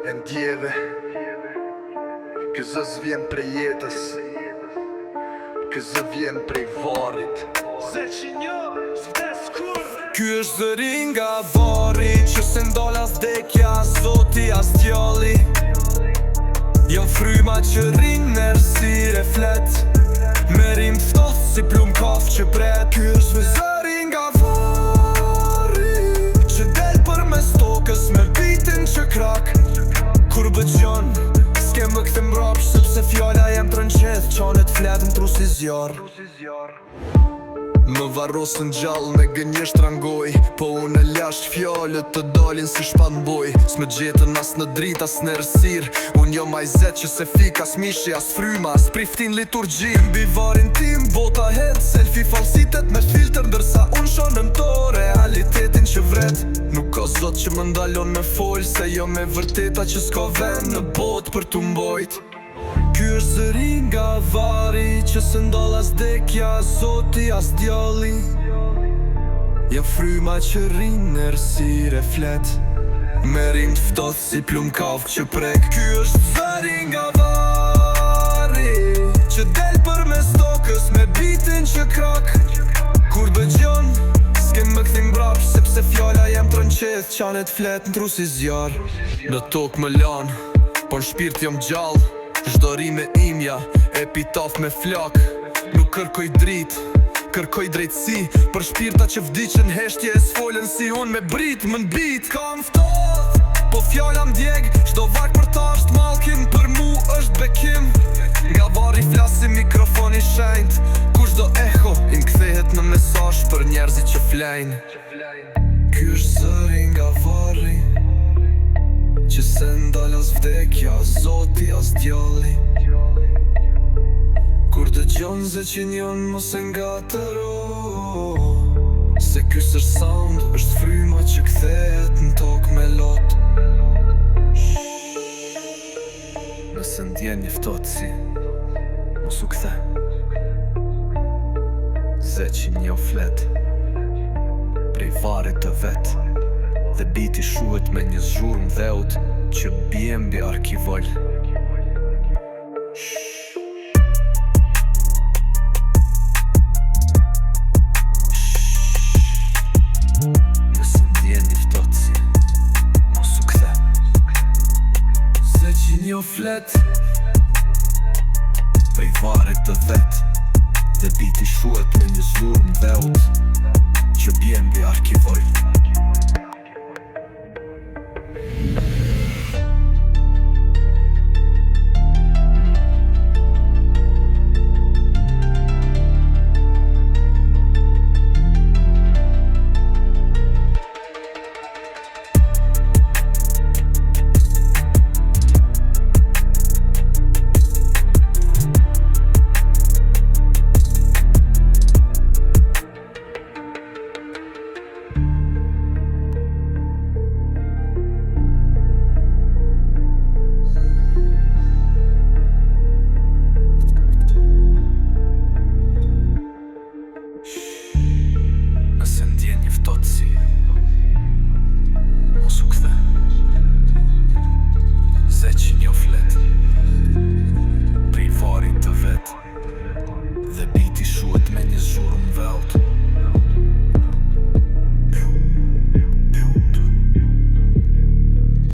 E ndjeve Këzë vjen prej jetës, këzë vjen prej varit. Ky është zëri nga vari, që se ndoll as dekja, zoti as djalli. Jam fryma që rin nërësire flet, me rim ftoht si plum kaf që bret. Ky është zëri nga vari, që del për mes tokës me bitin që krak. Kur bëgjon, s'ke më këtë mbrapsh, sepse fjalla jem trënqeth, qanet flet në tru si zjar. Më varrosën gjallë me gënjesht rangoj, po unë e lasht fjallët të dalin si shpanboj. S'me gjetën as në drit as në rësir, unë jo majzet që se fik as mishi as fryma as priftin liturgji. Mbi varin tim bota het, selfie falsitet me filter, ndërsa unë shonëm to realitetin që vret. Nuk ka zot që më ndalon me fol, se jo me vërteta që s'ka ven në bot për t'u mbojt. Ky është zëri nga vari, që se ndoll as dekja, zoti as djalli. Jam fryma që rin nërësire flet, me rim t'ftoth si plum kaf që prek. Ky është zëri nga vari, që del për mes tokës me bitin që krak. Kur bëgjon, s'kem më këthim brapsh, sepse fjalla jem trënqeth, qanet flet në tru si zjar. Në tokë më lan, po në shpirt jom gjall, çdo rime imja, epitaf me flak. Nuk kërkoj drit, kërkoj drejtësi, për shpirta që vdiqen heshtje e s'folën si unë me brit më n'bit. Kam ftoht, po fjalla m'djeg, çdo vak për ta është malkin, për mu është bekim. Nga vari flasim mikrofoni shenjt, kush do eho, im kthehet në mesazh për njerëzit që flejnë. Ky është zëri nga vari, që se ndal as vdekja, zoti as djalli. Kur dëgjon zeqinjon mos e ngatëro, se ky s'është sound, është fryma që kthehet në tokë me lot. Nëse ndjen një ftotësi, mos u kthe. Zeqin një flet prej varit të vet, dhe biti shuhet me një zhurmë dheut që bie mbi arkivol. Nëse ndjen një ftotësi, mos u kthe. Zeqin jo flet prej varit të vet, dhe biti shuhet me një zhurmë dheut që bie mbi arkivol.